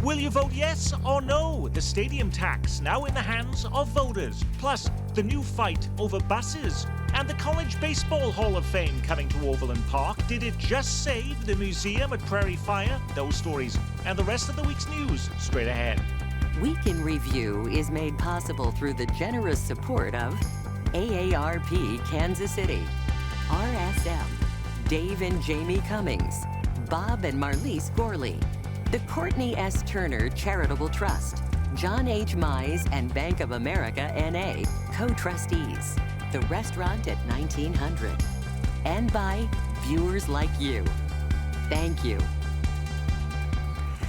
Will you vote yes or no? The stadium tax now in the hands of voters. Plus, the new fight over buses. And the College Baseball Hall of Fame coming to Overland Park. Did it just save the museum at Prairie Fire? Those stories and the rest of the week's news straight ahead. Week in Review is made possible through the generous support of AARP Kansas City, RSM, Dave and Jamie Cummings, Bob and Marlise Gorley, the Courtney S. Turner Charitable Trust, John H. Mize and Bank of America N.A., co-trustees, the restaurant at 1900, and by viewers like you. Thank you.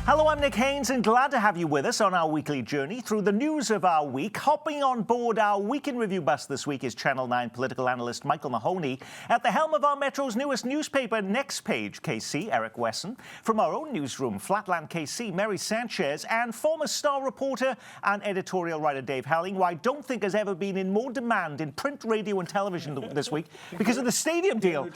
Hello, I'm Nick Haines, and glad to have you with us on our weekly journey through the news of our week. Hopping on board our Week in Review bus this week is Channel 9 political analyst Micheal Mahoney. At the helm of our Metro's newest newspaper, Next Page KC, Eric Wesson. From our own newsroom, Flatland KC, Mary Sanchez. And former Star reporter and editorial writer Dave Helling, who I don't think has ever been in more demand in print, radio and television this week because of the stadium deal.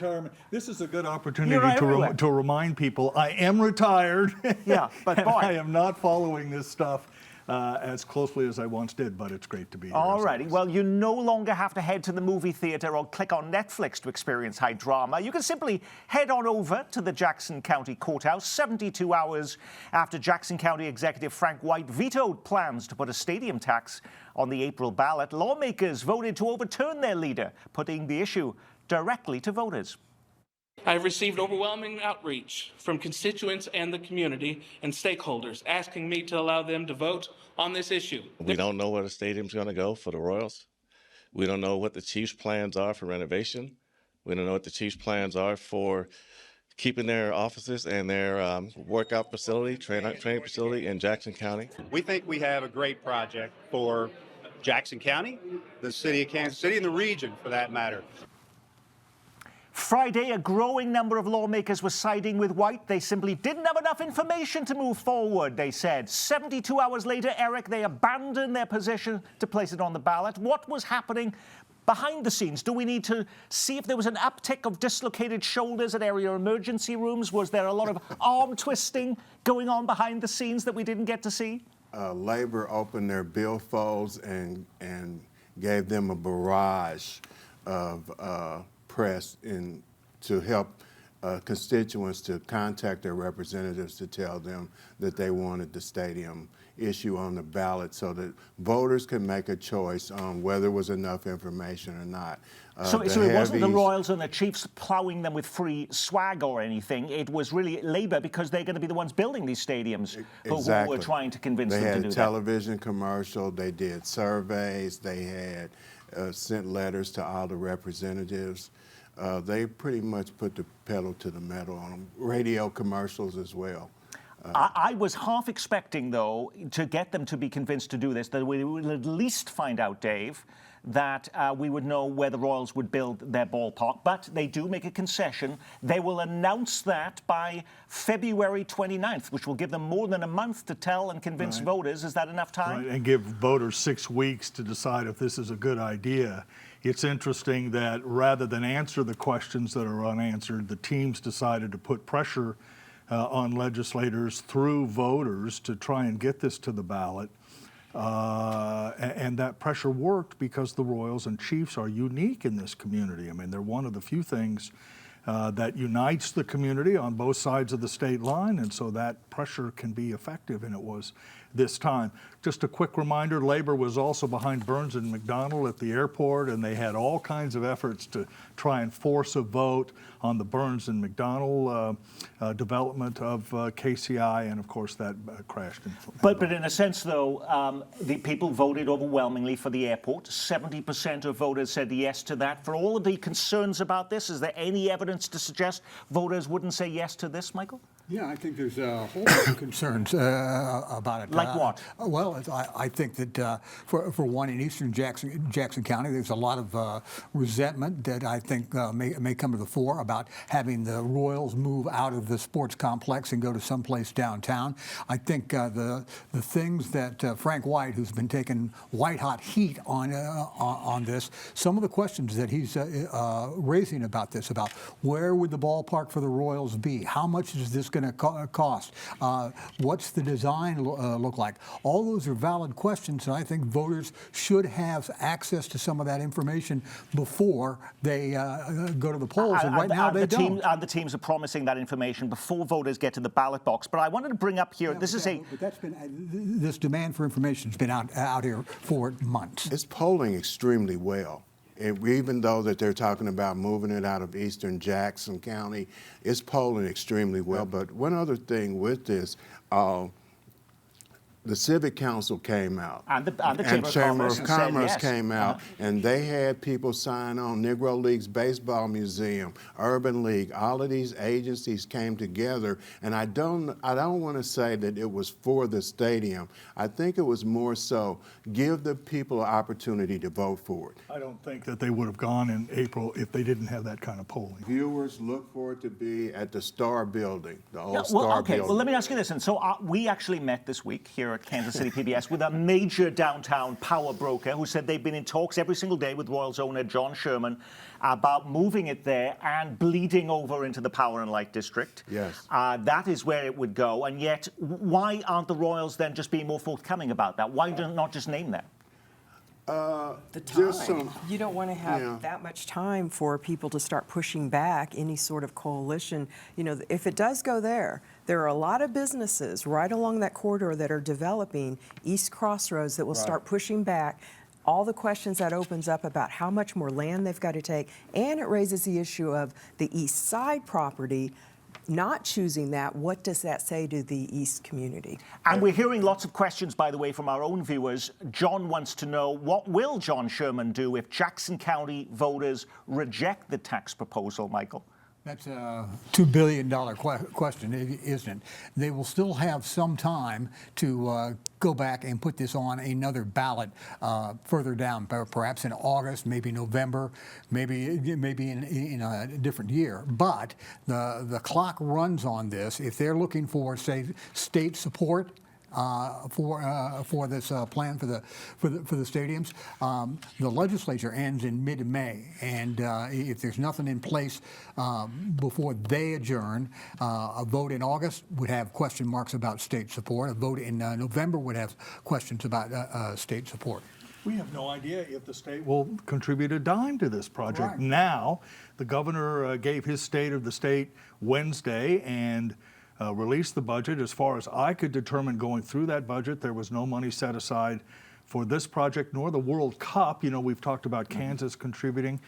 This is a good opportunity to remind people I am retired. Yeah. But boy, I am not following this stuff as closely as I once did, but it's great to be here. All righty. Well, you no longer have to head to the movie theater or click on Netflix to experience high drama. You can simply head on over to the Jackson County Courthouse 72 hours after Jackson County Executive Frank White vetoed plans to put a stadium tax on the April ballot. Lawmakers voted to overturn their leader, putting the issue directly to voters. I've received overwhelming outreach from constituents and the community and stakeholders asking me to allow them to vote on this issue. We don't know where the stadium's going to go for the Royals. We don't know what the Chiefs' plans are for renovation. We don't know what the Chiefs' plans are for keeping their offices and their workout facility, training facility in Jackson County. We think we have a great project for Jackson County, the city of Kansas City, and the region for that matter. Friday, a growing number of lawmakers were siding with White. They simply didn't have enough information to move forward, they said. 72 hours later, Eric, they abandoned their position to place it on the ballot. What was happening behind the scenes? Do we need to see if there was an uptick of dislocated shoulders at area emergency rooms? Was there a lot of arm twisting going on behind the scenes that we didn't get to see? Labor opened their billfolds and gave them a barrage of press to help constituents to contact their representatives to tell them that they wanted the stadium issue on the ballot so that voters could make a choice on whether there was enough information or not. So it wasn't the Royals and the Chiefs plowing them with free swag or anything. It was really Labor, because they're going to be the ones building these stadiums who were trying to convince them to do that. They had television commercial, they did surveys, they had sent letters to all the representatives. They pretty much put the pedal to the metal on them. Radio commercials as well. I was half expecting, though, to get them to be convinced to do this, that we would at least find out, Dave, that we would know where the Royals would build their ballpark. But they do make a concession. They will announce that by February 29th, which will give them more than a month to tell and convince voters. Is that enough time? Right, and give voters 6 weeks to decide if this is a good idea. It's interesting that rather than answer the questions that are unanswered, the teams decided to put pressure on legislators through voters to try and get this to the ballot. And that pressure worked because the Royals and Chiefs are unique in this community. I mean, they're one of the few things that unites the community on both sides of the state line, and so that pressure can be effective, and it was this time. Just a quick reminder, Labor was also behind Burns and McDonnell at the airport, and they had all kinds of efforts to try and force a vote on the Burns and McDonnell development of KCI, and of course that crashed. But in a sense, though, the people voted overwhelmingly for the airport. 70% of voters said yes to that. For all of the concerns about this, is there any evidence to suggest voters wouldn't say yes to this, Michael? Yeah, I think there's a whole lot of concerns about it. Like what? Well, I think that for one, in eastern Jackson County, there's a lot of resentment that I think may come to the fore about having the Royals move out of the sports complex and go to someplace downtown. I think the things that Frank White, who's been taking white-hot heat on this, some of the questions that he's raising about this, about where would the ballpark for the Royals be? How much is this going to cost? What's the design look like? All those are valid questions, and I think voters should have access to some of that information before they go to the polls. And right now they don't. And the teams are promising that information before voters get to the ballot box. But I wanted to bring up here, But that's been this demand for information has been out here for months. It's polling extremely well. Even though that they're talking about moving it out of eastern Jackson County, it's polling extremely well. But one other thing with this, the Civic Council came out. And the Chamber of Commerce came out, and they had people sign on. Negro Leagues Baseball Museum, Urban League, all of these agencies came together. And I don't want to say that it was for the stadium. I think it was more so give the people an opportunity to vote for it. I don't think that they would have gone in April if they didn't have that kind of polling. Viewers look for it to be at the Star Building, the old Well, Star okay. Building. Well, let me ask you this. And so we actually met this week here at Kansas City PBS with a major downtown power broker who said they've been in talks every single day with Royals owner John Sherman about moving it there and bleeding over into the Power and Light District. Yes. That is where it would go. And yet, why aren't the Royals then just being more forthcoming about that? Why not just name them? The time. You don't want to have that much time for people to start pushing back any sort of coalition. You know, if it does go there are a lot of businesses right along that corridor that are developing East Crossroads that will start pushing back. All the questions that opens up about how much more land they've got to take, and it raises the issue of the East Side property. Not choosing that, what does that say to the East community? And we're hearing lots of questions, by the way, from our own viewers. John wants to know, what will John Sherman do if Jackson County voters reject the tax proposal, Michael? That's a $2 billion question, isn't it? They will still have some time to go back and put this on another ballot further down, perhaps in August, maybe November, maybe in a different year. But the clock runs on this. If they're looking for, say, state support for this plan for the stadiums, the legislature ends in mid-May, and if there's nothing in place before they adjourn, a vote in August would have question marks about state support. A vote in November would have questions about state support. We have no idea if the state will contribute a dime to this project. Right. Now, the governor gave his state of the state Wednesday and released the budget. As far as I could determine going through that budget, there was no money set aside for this project nor the World Cup. You know, we've talked about Kansas contributing.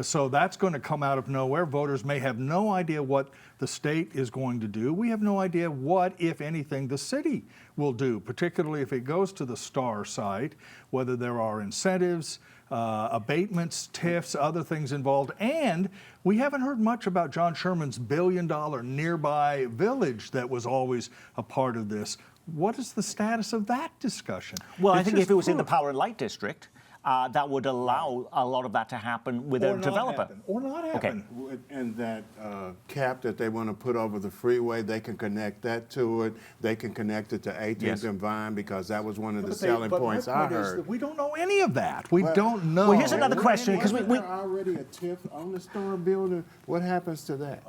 So that's going to come out of nowhere. Voters may have no idea what the state is going to do. We have no idea what, if anything, the city will do, particularly if it goes to the Star site, whether there are incentives, abatements, TIFs, other things involved. And we haven't heard much about John Sherman's $1 billion nearby village that was always a part of this. What is the status of that discussion? Well, I think if it was in the Power and Light District, that would allow a lot of that to happen with a developer. Or not happen. Okay. And that cap that they want to put over the freeway, they can connect that to it. They can connect it to 18th and Vine, because that was one of the selling points I heard. We don't know any of that. We don't know. Well, here's another question, because we already a TIF on the Star Building. What happens to that?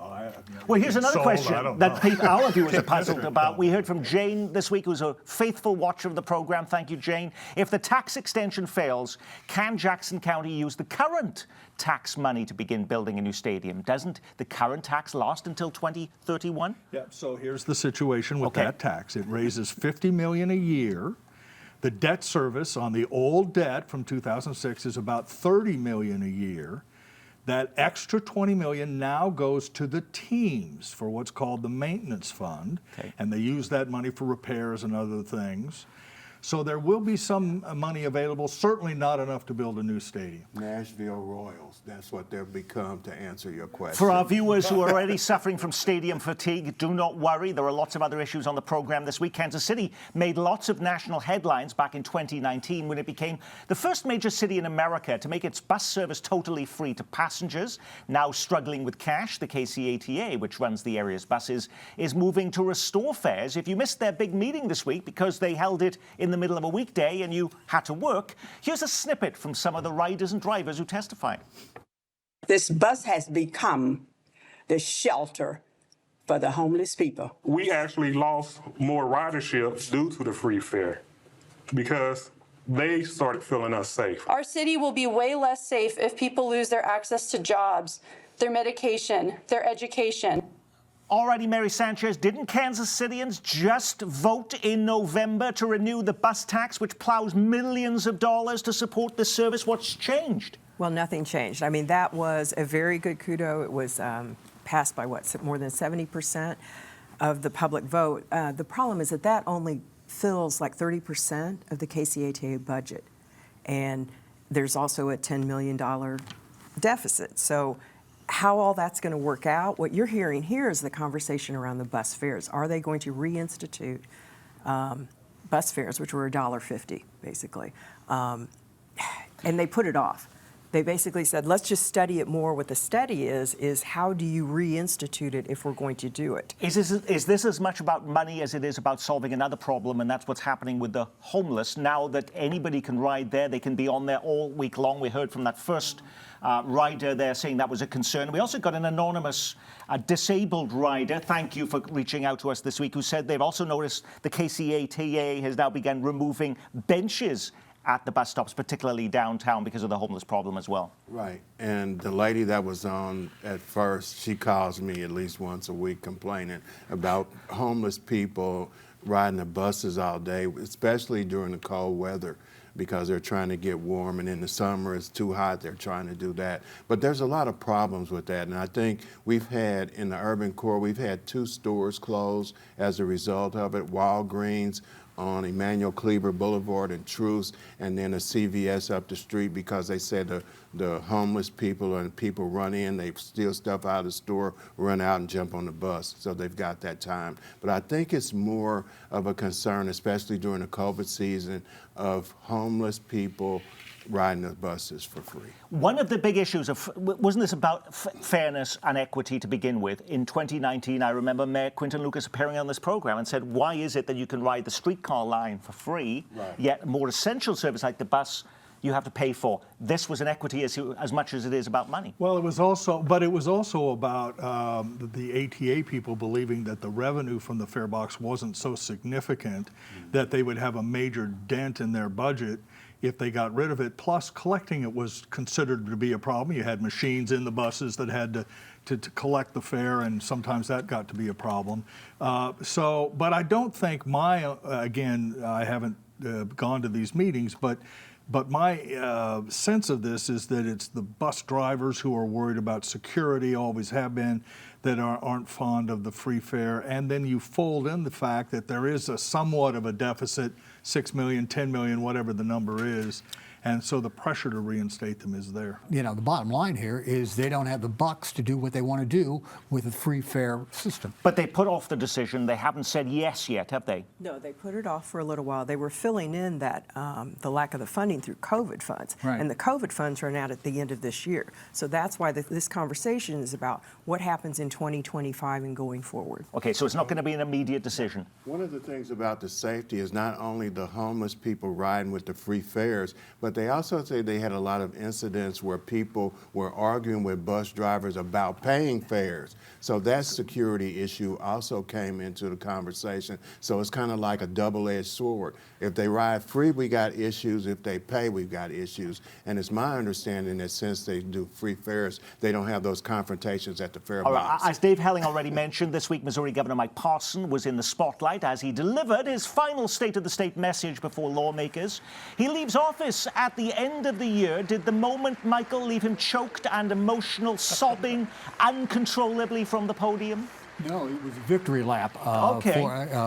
Well, here's another question that our viewers are puzzled about. We heard from Jane this week, who's a faithful watcher of the program. Thank you, Jane. If the tax extension fails, can Jackson County use the current tax money to begin building a new stadium? Doesn't the current tax last until 2031? Yeah, so here's the situation with that tax. It raises $50 million a year. The debt service on the old debt from 2006 is about $30 million a year. That extra $20 million now goes to the teams for what's called the maintenance fund, and they use that money for repairs and other things. So there will be some money available, certainly not enough to build a new stadium. Nashville Royals, that's what they've become, to answer your question. For our viewers who are already suffering from stadium fatigue, do not worry. There are lots of other issues on the program this week. Kansas City made lots of national headlines back in 2019 when it became the first major city in America to make its bus service totally free to passengers. Now struggling with cash, the KCPT, which runs the area's buses, is moving to restore fares. If you missed their big meeting this week because they held it in the middle of a weekday and you had to work, here's a snippet from some of the riders and drivers who testified. This bus has become the shelter for the homeless people. We actually lost more ridership due to the free fare because they started feeling us safe. Our city will be way less safe if people lose their access to jobs, their medication, their education. Alrighty, Mary Sanchez, didn't Kansas Cityans just vote in November to renew the bus tax, which plows millions of dollars to support this service? What's changed? Well, nothing changed. I mean, that was a very good kudo. It was passed by, more than 70% of the public vote. The problem is that only fills like 30% of the KCPT budget. And there's also a $10 million deficit. So how all that's going to work out, what you're hearing here is the conversation around the bus fares. Are they going to reinstitute bus fares, which were $1.50, basically? And they put it off. They basically said, let's just study it more. What the study is how do you reinstitute it if we're going to do it? Is this as much about money as it is about solving another problem, and that's what's happening with the homeless? Now that anybody can ride there, they can be on there all week long. We heard from that first rider there saying that was a concern. We also got an anonymous disabled rider, thank you for reaching out to us this week, who said they've also noticed the KCPT has now begun removing benches at the bus stops, particularly downtown, because of the homeless problem as well. Right. And the lady that was on at first, she calls me at least once a week complaining about homeless people riding the buses all day, especially during the cold weather, because they're trying to get warm, and in the summer it's too hot, they're trying to do that. But there's a lot of problems with that, and I think we've had, in the urban core, we've had 2 stores closed as a result of it, Walgreens on Emmanuel Cleaver Boulevard and Truce, and then a CVS up the street, because they said the homeless people and people run in, they steal stuff out of the store, run out and jump on the bus. So they've got that time. But I think it's more of a concern, especially during the COVID season, of homeless people riding the buses for free. One of the big issues wasn't this about fairness and equity to begin with? In 2019, I remember Mayor Quinton Lucas appearing on this program and said, why is it that you can ride the streetcar line for free, yet a more essential service like the bus you have to pay for? This was an equity issue as much as it is about money. Well, it was also about the ATA people believing that the revenue from the fare box wasn't so significant that they would have a major dent in their budget if they got rid of it. Plus, collecting it was considered to be a problem. You had machines in the buses that had to collect the fare, and sometimes that got to be a problem. But I don't think again, I haven't gone to these meetings, but my sense of this is that it's the bus drivers who are worried about security, always have been, that aren't fond of the free fare. And then you fold in the fact that there is somewhat of a deficit, 6 million, 10 million, whatever the number is. And so the pressure to reinstate them is there. You know, the bottom line here is they don't have the bucks to do what they want to do with a free fare system. But they put off the decision. They haven't said yes yet, have they? No, they put it off for a little while. They were filling in that the lack of the funding through COVID funds. Right. And the COVID funds run out at the end of this year. So that's why this conversation is about what happens in 2025 and going forward. Okay, so it's not going to be an immediate decision. One of the things about the safety is not only the homeless people riding with the free fares, but they also say they had a lot of incidents where people were arguing with bus drivers about paying fares. So that security issue also came into the conversation. So it's kind of like a double-edged sword. If they ride free, we got issues. If they pay, we've got issues. And it's my understanding that since they do free fares, they don't have those confrontations at the fare box. As Dave Helling already mentioned, this week Missouri Governor Mike Parson was in the spotlight as he delivered his final State of the State message before lawmakers. He leaves office at the end of the year. Did the moment, Michael, leave him choked and emotional, sobbing uncontrollably from the podium? No, it was a victory lap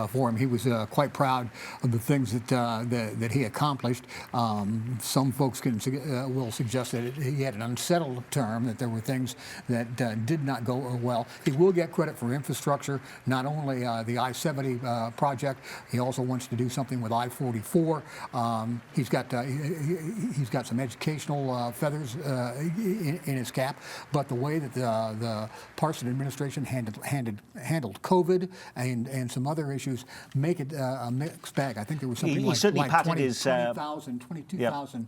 for him. He was quite proud of the things that he accomplished. Some folks will suggest that he had an unsettled term, that there were things that did not go well. He will get credit for infrastructure, not only the I-70 project. He also wants to do something with I-44. He's got some educational feathers in his cap, but the way that the Parson administration handled handled COVID and some other issues, make it a mixed bag. I think there was something He like, certainly patted 22,000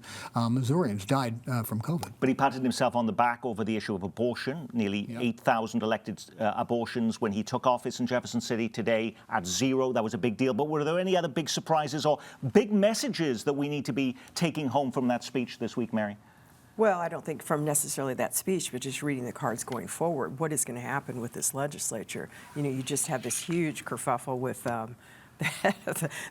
Missourians died from COVID. But he patted himself on the back over the issue of abortion. Nearly 8,000 elected abortions when he took office in Jefferson City. Today at 0. That was a big deal. But were there any other big surprises or big messages that we need to be taking home from that speech this week, Mary? Well, I don't think from necessarily that speech, but just reading the cards going forward, what is going to happen with this legislature? You know, you just have this huge kerfuffle with the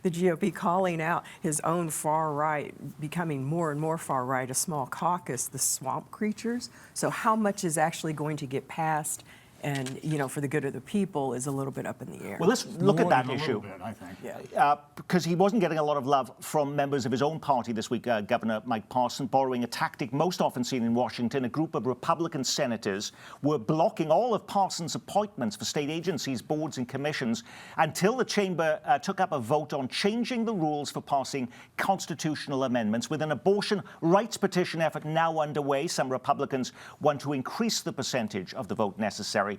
GOP calling out his own far right, becoming more and more far right, a small caucus, the swamp creatures. So how much is actually going to get passed and, you know, for the good of the people is a little bit up in the air. Well, let's look at that issue. I think. Because he wasn't getting a lot of love from members of his own party this week, Governor Mike Parson, borrowing a tactic most often seen in Washington. A group of Republican senators were blocking all of Parson's appointments for state agencies, boards and commissions until the chamber took up a vote on changing the rules for passing constitutional amendments. With an abortion rights petition effort now underway, some Republicans want to increase the percentage of the vote necessary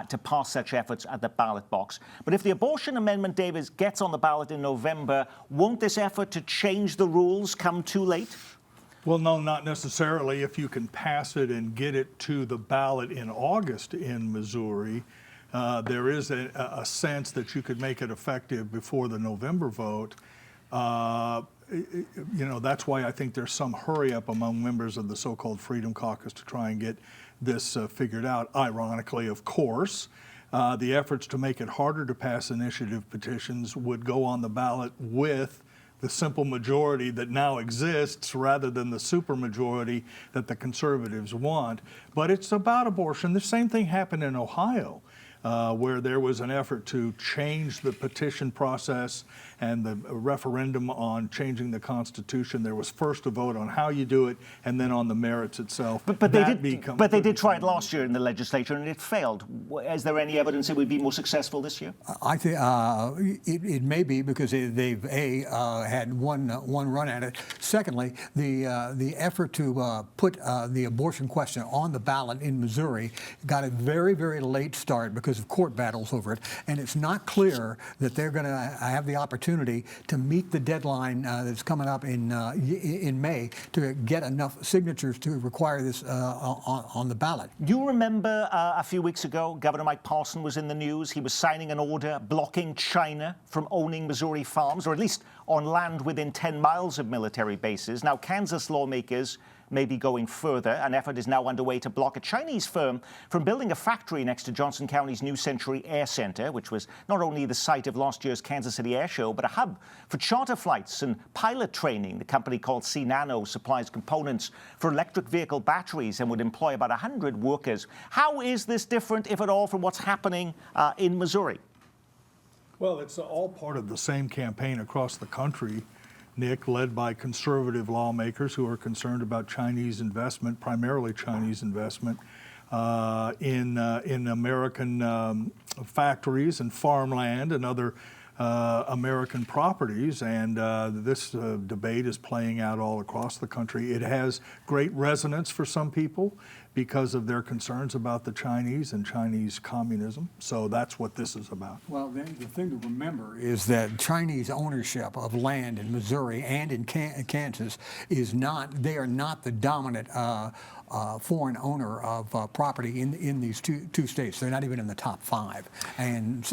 to pass such efforts at the ballot box. But if the abortion amendment, Davis, gets on the ballot in November, won't this effort to change the rules come too late? Well, no, not necessarily. If you can pass it and get it to the ballot in August in Missouri, there is a sense that you could make it effective before the November vote. You know, that's why I think there's some hurry up among members of the so-called Freedom Caucus to try and get this figured out. Ironically, of course, the efforts to make it harder to pass initiative petitions would go on the ballot with the simple majority that now exists rather than the supermajority that the conservatives want. But it's about abortion. The same thing happened in Ohio, where there was an effort to change the petition process and the referendum on changing the Constitution. There was first a vote on how you do it and then on the merits itself. But they did try it last year in the legislature and it failed. Is there any evidence it would be more successful this year? I think it may be because they've had one run at it. Secondly, the effort to put the abortion question on the ballot in Missouri got a very, very late start because of court battles over it, and it's not clear that they're going to have the opportunity to meet the deadline that's coming up in May to get enough signatures to require this on the ballot. Do you remember a few weeks ago, Governor Mike Parson was in the news. He was signing an order blocking China from owning Missouri farms, or at least on land within 10 miles of military bases. Now, Kansas lawmakers may be going further. An effort is now underway to block a Chinese firm from building a factory next to Johnson County's New Century Air Center, which was not only the site of last year's Kansas City Air Show, but a hub for charter flights and pilot training. The company called C-Nano supplies components for electric vehicle batteries and would employ about 100 workers. How is this different, if at all, from what's happening in Missouri? Well, it's all part of the same campaign across the country, Nick, led by conservative lawmakers who are concerned about Chinese investment, primarily Chinese investment, in American factories and farmland and other American properties. And this debate is playing out all across the country. It has great resonance for some people because of their concerns about the Chinese and Chinese communism. So that's what this is about. Well, then the thing to remember is that Chinese ownership of land in Missouri and in Kansas is not, they are not the dominant foreign owner of property in these two states. They're not even in the top 5. And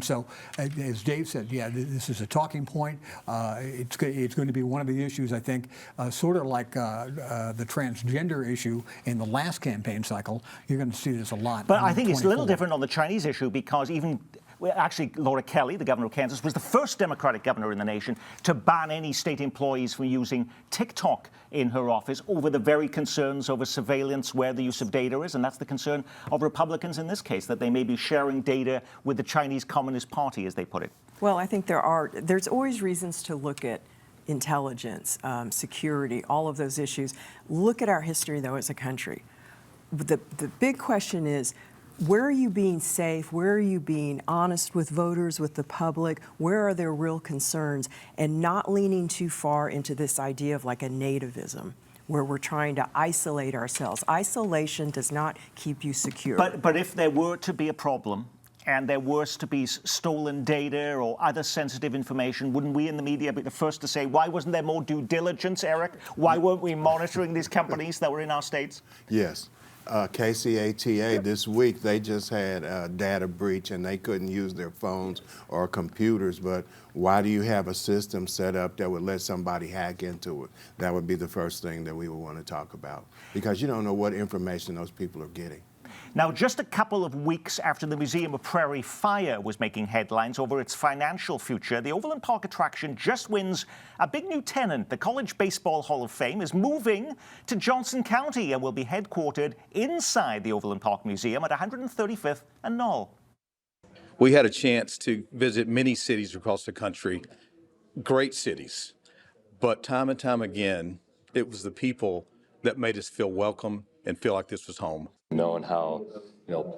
so, as Dave said, yeah, this is a talking point. It's going to be one of the issues, I think, sort of like the transgender issue in the last campaign cycle. You're going to see this a lot. But I think it's a little different on the Chinese issue because actually, Laura Kelly, the governor of Kansas, was the first Democratic governor in the nation to ban any state employees from using TikTok in her office over the very concerns over surveillance, where the use of data is. And that's the concern of Republicans in this case, that they may be sharing data with the Chinese Communist Party, as they put it. Well, I think there's always reasons to look at intelligence, security, all of those issues. Look at our history, though, as a country. The big question is, where are you being safe? Where are you being honest with voters, with the public? Where are there real concerns? And not leaning too far into this idea of like a nativism, where we're trying to isolate ourselves. Isolation does not keep you secure. But if there were to be a problem and there was to be stolen data or other sensitive information, wouldn't we in the media be the first to say, why wasn't there more due diligence, Eric? Why weren't we monitoring these companies that were in our states? Yes. KCPT this week, they just had a data breach and they couldn't use their phones or computers. But why do you have a system set up that would let somebody hack into it? That would be the first thing that we would want to talk about, because you don't know what information those people are getting. Now, just a couple of weeks after the Museum of Prairie Fire was making headlines over its financial future, the Overland Park attraction just wins a big new tenant. The College Baseball Hall of Fame is moving to Johnson County and will be headquartered inside the Overland Park Museum at 135th and Knoll. We had a chance to visit many cities across the country, great cities, but time and time again, it was the people that made us feel welcome and feel like this was home. Knowing how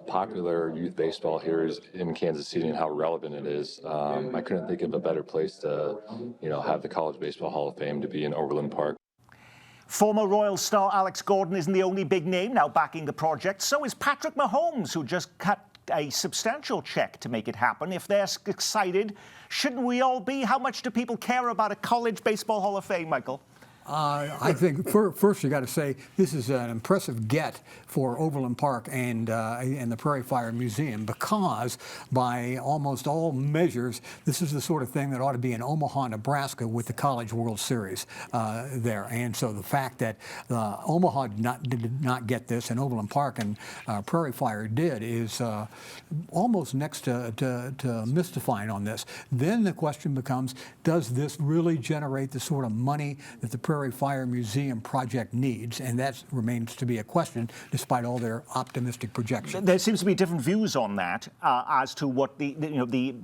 popular youth baseball here is in Kansas City and how relevant it is, I couldn't think of a better place to have the College Baseball Hall of Fame to be in Overland Park. Former Royals star Alex Gordon isn't the only big name now backing the project. So is Patrick Mahomes, who just cut a substantial check to make it happen. If they're excited, shouldn't we all be? How much do people care about a College Baseball Hall of Fame, Michael? I think first you got to say this is an impressive get for Overland Park and the Prairie Fire Museum, because by almost all measures, this is the sort of thing that ought to be in Omaha, Nebraska, with the College World Series there. And so the fact that Omaha did not get this and Overland Park and Prairie Fire did is almost next to mystifying on this. Then the question becomes, does this really generate the sort of money that the Prairie Fire Museum project needs? And that remains to be a question, despite all their optimistic projections. There seems to be different views on that as to what the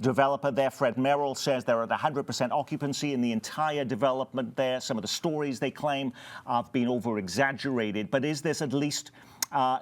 developer there, Fred Merrill, says they're at 100% occupancy in the entire development there. Some of the stories they claim have been over-exaggerated. But is this at least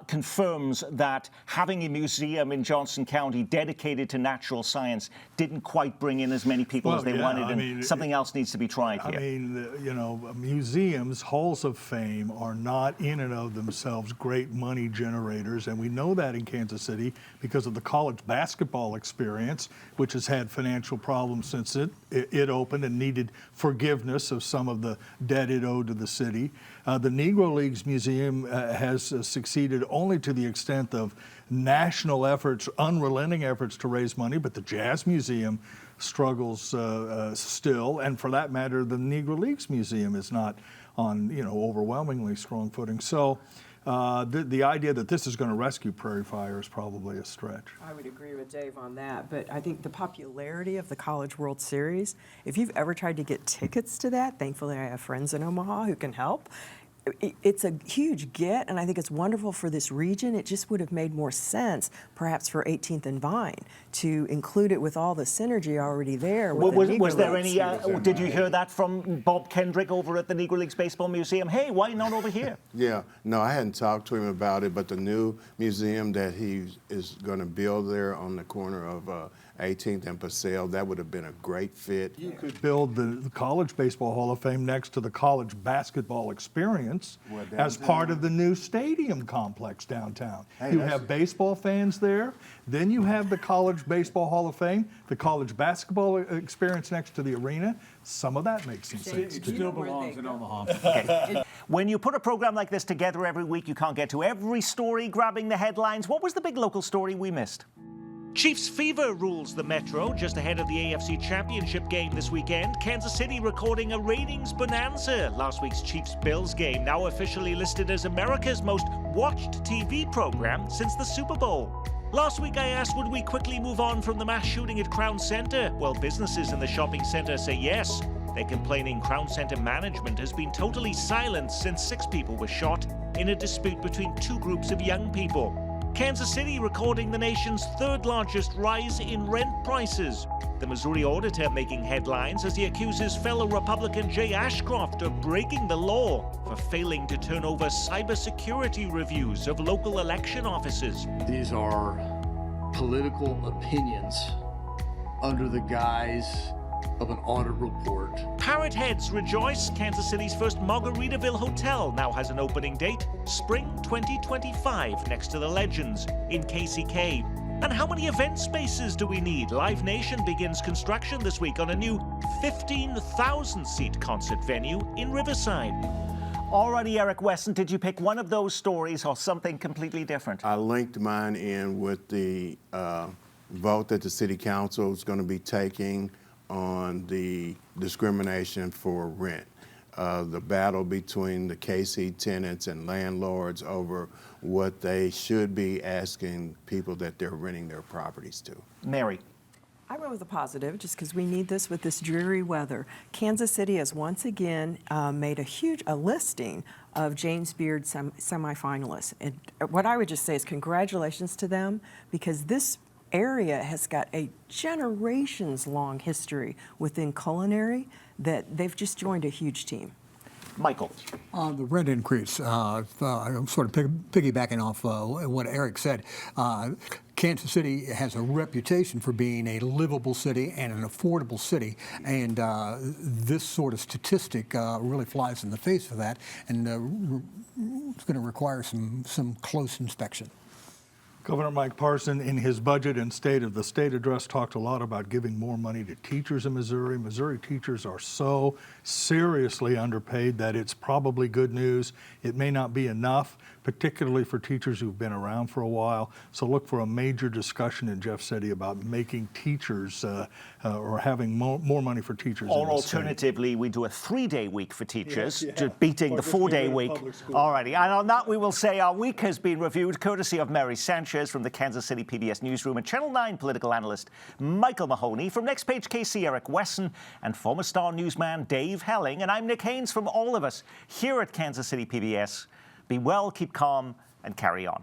confirms that having a museum in Johnson County dedicated to natural science didn't quite bring in as many people as they wanted, and something else needs to be tried here. I mean, museums, halls of fame are not in and of themselves great money generators, and we know that in Kansas City because of the college basketball experience, which has had financial problems since it opened and needed forgiveness of some of the debt it owed to the city. The Negro Leagues Museum has succeeded only to the extent of national efforts, unrelenting efforts to raise money, but the Jazz Museum struggles still, and for that matter, the Negro Leagues Museum is not on overwhelmingly strong footing. So the idea that this is going to rescue Prairie Fire is probably a stretch. I would agree with Dave on that, but I think the popularity of the College World Series, if you've ever tried to get tickets to that, thankfully I have friends in Omaha who can help. It's a huge get, and I think it's wonderful for this region. It just would have made more sense, perhaps for 18th and Vine, to include it with all the synergy already there. Was there any? Did you hear that from Bob Kendrick over at the Negro Leagues Baseball Museum? Hey, why not over here? Yeah, no, I hadn't talked to him about it, but the new museum that he is going to build there on the corner of 18th and Paseo, that would have been a great fit. You could build the College Baseball Hall of Fame next to the college basketball experience as part of the new stadium complex downtown. Hey, you have baseball fans there, then you have the College Baseball Hall of Fame, the college basketball experience next to the arena. Some of that makes some sense. It still belongs in Omaha. Okay. When you put a program like this together every week, you can't get to every story grabbing the headlines. What was the big local story we missed? Chiefs fever rules the Metro just ahead of the AFC Championship game this weekend. Kansas City recording a ratings bonanza. Last week's Chiefs-Bills game now officially listed as America's most watched TV program since the Super Bowl. Last week I asked, would we quickly move on from the mass shooting at Crown Center? Well, businesses in the shopping center say yes. They're complaining Crown Center management has been totally silent since 6 people were shot in a dispute between 2 groups of young people. Kansas City recording the nation's 3rd largest rise in rent prices. The Missouri auditor making headlines as he accuses fellow Republican Jay Ashcroft of breaking the law for failing to turn over cybersecurity reviews of local election offices. These are political opinions under the guise of an audit report. Parrot Heads rejoice. Kansas City's first Margaritaville hotel now has an opening date, spring 2025, next to the Legends in KCK. And how many event spaces do we need? Live Nation begins construction this week on a new 15,000-seat concert venue in Riverside. Alrighty, Eric Wesson, did you pick one of those stories or something completely different? I linked mine in with the vote that the City Council is going to be taking on the discrimination for rent. The battle between the KC tenants and landlords over what they should be asking people that they're renting their properties to. Mary. I went with a positive just because we need this with this dreary weather. Kansas City has once again made a listing of James Beard semifinalists. And what I would just say is congratulations to them, because this area has got a generations-long history within culinary that they've just joined a huge team. Michael. The rent increase, I'm sort of piggybacking off what Eric said. Kansas City has a reputation for being a livable city and an affordable city, and this sort of statistic really flies in the face of that, and it's going to require some close inspection. Governor Mike Parson, in his budget and State of the State address, talked a lot about giving more money to teachers in Missouri. Missouri teachers are so seriously underpaid that it's probably good news. It may not be enough, particularly for teachers who've been around for a while. So look for a major discussion in Jeff City about making teachers or having more money for teachers. Or alternatively, we do a 3-day week for teachers, beating the 4-day week. Alrighty, and on that we will say our week has been reviewed courtesy of Mary Sanchez from the Kansas City PBS newsroom, and Channel 9 political analyst Micheal Mahoney, from Next Page KC Eric Wesson, and former Star newsman Dave Helling. And I'm Nick Haines. From all of us here at Kansas City PBS, be well, keep calm, and carry on.